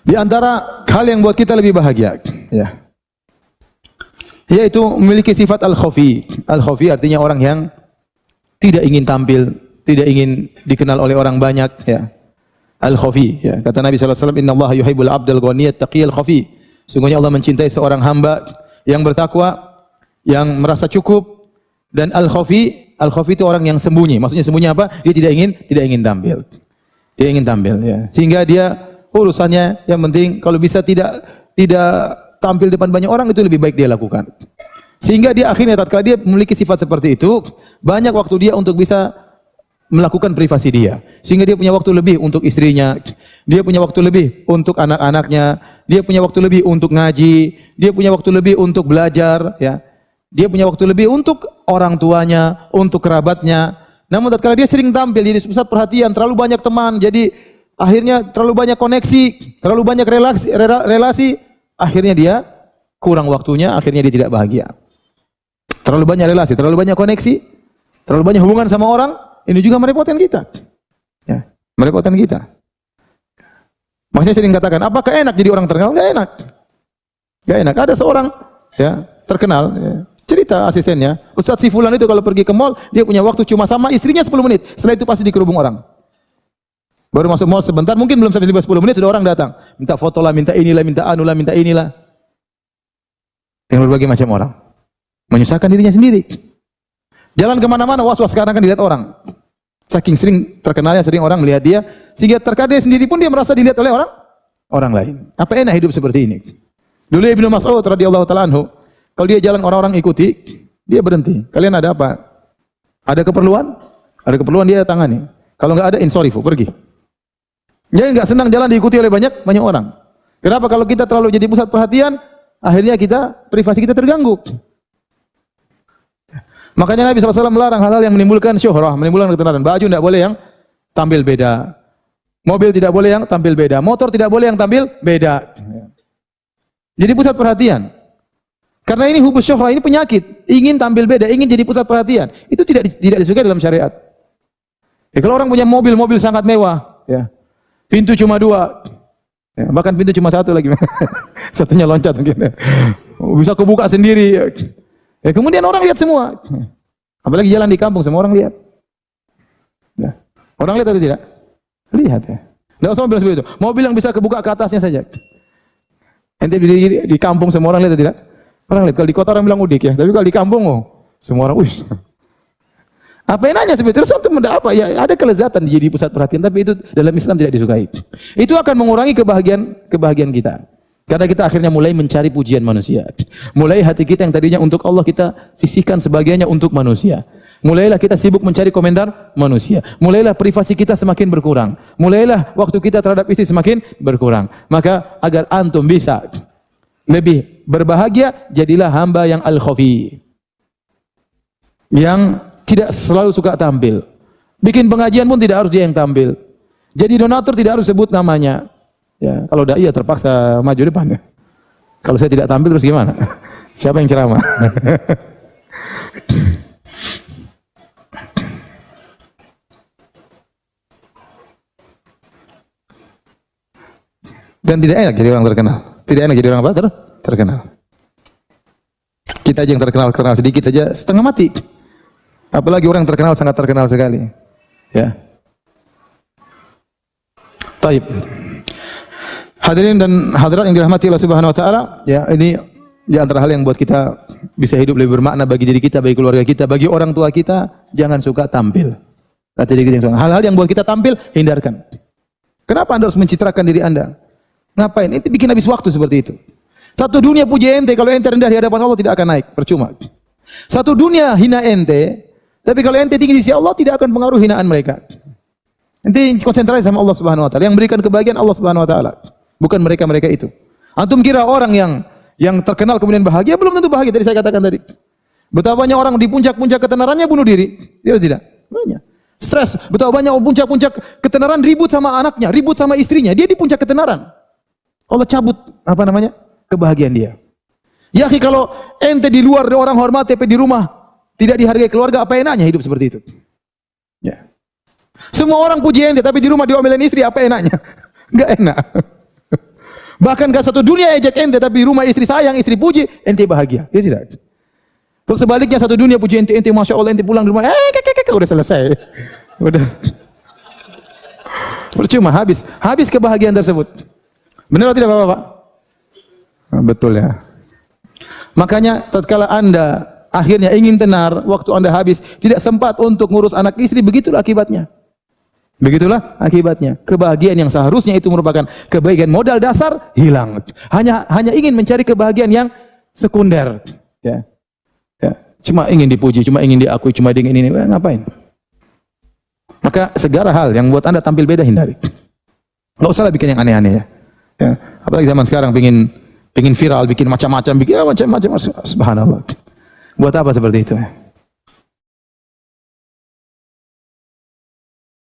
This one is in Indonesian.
Di antara hal yang buat kita lebih bahagia, ya, yaitu memiliki sifat al-khafi. Al-khafi artinya orang yang tidak ingin tampil, tidak ingin dikenal oleh orang banyak, ya. Al-khafi, ya. Kata Nabi sallallahu alaihi wasallam, "Innallaha yuhibbul 'abdal ghaniyat taqiyal khafi." Sungguhnya Allah mencintai seorang hamba yang bertakwa, yang merasa cukup, dan al-khafi, al-khafi itu orang yang sembunyi. Maksudnya sembunyi apa? Dia tidak ingin tampil. Dia ingin tampil, ya. Sehingga dia urusannya yang penting kalau bisa tidak tampil depan banyak orang, itu lebih baik dia lakukan. Sehingga dia akhirnya tatkala dia memiliki sifat seperti itu, banyak waktu dia untuk bisa melakukan privasi dia. Sehingga dia punya waktu lebih untuk istrinya, dia punya waktu lebih untuk anak-anaknya, dia punya waktu lebih untuk ngaji, dia punya waktu lebih untuk belajar, ya. Dia punya waktu lebih untuk orang tuanya, untuk kerabatnya. Namun tatkala dia sering tampil jadi pusat perhatian, terlalu banyak teman, jadi akhirnya terlalu banyak koneksi, terlalu banyak relasi, akhirnya dia kurang waktunya, akhirnya dia tidak bahagia. Terlalu banyak relasi, terlalu banyak koneksi, terlalu banyak hubungan sama orang, ini juga merepotkan kita. Ya, merepotkan kita. Makanya sering katakan, apakah enak jadi orang terkenal? Enggak enak. Enggak enak. Ada seorang, ya, terkenal, ya, cerita asistennya, Ustadz si fulan itu kalau pergi ke mall, dia punya waktu cuma sama istrinya 10 menit. Setelah itu pasti dikerubung orang. Baru masuk mall sebentar, mungkin belum sampai 10 menit sudah orang datang. Minta foto lah, minta inilah, minta anulah, minta inilah. Yang berbagai macam orang. Menyusahkan dirinya sendiri. Jalan kemana-mana, was-was sekarang kan dilihat orang. Saking sering terkenalnya, sering orang melihat dia, sehingga terkadang sendiri pun dia merasa dilihat oleh orang lain. Apa enak hidup seperti ini? Dulu Ibnu Mas'ud radhiyallahu ta'ala anhu, kalau dia jalan orang-orang ikuti, dia berhenti. Kalian ada apa? Ada keperluan? Ada keperluan dia tangani. Kalau enggak ada, insorifu, pergi. Jadi enggak senang jalan diikuti oleh banyak orang. Kenapa? Kalau kita terlalu jadi pusat perhatian, akhirnya privasi kita terganggu. Makanya Nabi SAW melarang hal-hal yang menimbulkan syuhrah, menimbulkan ketenaran. Baju tidak boleh yang tampil beda. Mobil tidak boleh yang tampil beda. Motor tidak boleh yang tampil beda. Jadi pusat perhatian. Karena ini hubus syuhrah, ini penyakit. Ingin tampil beda, ingin jadi pusat perhatian. Itu tidak disukai dalam syariat. Ya, kalau orang punya mobil sangat mewah, ya, pintu cuma 2, ya, bahkan pintu cuma 1 lagi, satunya loncat mungkin, bisa kebuka sendiri, ya, kemudian orang lihat semua, apalagi jalan di kampung semua orang lihat, ya. Orang lihat atau tidak? Lihat, ya. Tidak usah mobil seperti itu, mobil yang bisa kebuka ke atasnya saja. Ente di kampung semua orang lihat atau tidak? Orang lihat. Kalau di kota orang bilang udik, ya, tapi kalau di kampung, semua orang apa enaknya seperti itu? Satu benda apa? Ya, ada kelezatan jadi pusat perhatian, tapi itu dalam Islam tidak disukai. Itu akan mengurangi kebahagiaan kita. Karena kita akhirnya mulai mencari pujian manusia. Mulai hati kita yang tadinya untuk Allah kita sisihkan sebagiannya untuk manusia. Mulailah kita sibuk mencari komentar manusia. Mulailah privasi kita semakin berkurang. Mulailah waktu kita terhadap istri semakin berkurang. Maka agar antum bisa lebih berbahagia, jadilah hamba yang al-khafi. Yang tidak selalu suka tampil. Bikin pengajian pun tidak harus dia yang tampil. Jadi donatur tidak harus sebut namanya. Ya, kalau dai ya terpaksa maju depan. Ya. Kalau saya tidak tampil terus gimana? Siapa yang ceramah? Dan tidak enak jadi orang terkenal. Tidak enak jadi orang apa? Terkenal. Kita aja yang terkenal sedikit saja setengah mati. Apalagi orang terkenal, sangat terkenal sekali. Ya. Taib. Hadirin dan hadirat yang dirahmati Allah Subhanahu wa taala, ya, ini di antara hal yang buat kita bisa hidup lebih bermakna bagi diri kita, bagi keluarga kita, bagi orang tua kita, jangan suka tampil. Hal-hal yang buat kita tampil, hindarkan. Kenapa Anda harus mencitrakan diri Anda? Ngapain? Itu bikin habis waktu seperti itu. Satu dunia puji ente, kalau ente rendah di hadapan Allah tidak akan naik, percuma. Satu dunia hina ente, tapi kalau ente tinggi di sisi Allah tidak akan pengaruh hinaan mereka. Ente konsentrasi sama Allah Subhanahu wa taala. Yang berikan kebahagiaan Allah Subhanahu wa taala, bukan mereka-mereka itu. Antum kira orang yang terkenal kemudian bahagia, belum tentu bahagia. Tadi saya katakan tadi. Betapa banyak orang di puncak-puncak ketenarannya bunuh diri. Dia tidak? Banyak. Stres. Betapa banyak puncak-puncak ketenaran ribut sama anaknya, ribut sama istrinya. Dia di puncak ketenaran. Allah cabut kebahagiaan dia. Ya, kalau ente di luar orang hormat, tapi di rumah tidak dihargai keluarga, apa enaknya hidup seperti itu? Ya. Semua orang puji ente, tapi di rumah diomelin istri, apa enaknya? Enggak enak. Bahkan gak satu dunia ejek ente, tapi rumah istri sayang, istri puji, ente bahagia. Ya tidak. Terus sebaliknya satu dunia puji ente, masya Allah, ente pulang di rumah, udah selesai. Udah. Percuma, habis kebahagiaan tersebut. Benar atau tidak Bapak? Betul ya. Makanya tatkala Anda akhirnya ingin tenar, waktu Anda habis, tidak sempat untuk ngurus anak istri, begitulah akibatnya. Begitulah akibatnya. Kebahagiaan yang seharusnya itu merupakan kebahagiaan modal dasar hilang. Hanya ingin mencari kebahagiaan yang sekunder. Ya. Ya. Cuma ingin dipuji, cuma ingin diakui, cuma ingin ini, ngapain? Maka segala hal yang buat Anda tampil beda hindari. Enggak usahlah bikin yang aneh-aneh ya. Ya. Apalagi zaman sekarang pengin viral, bikin macam-macam, subhanallah. Buat apa seperti itu?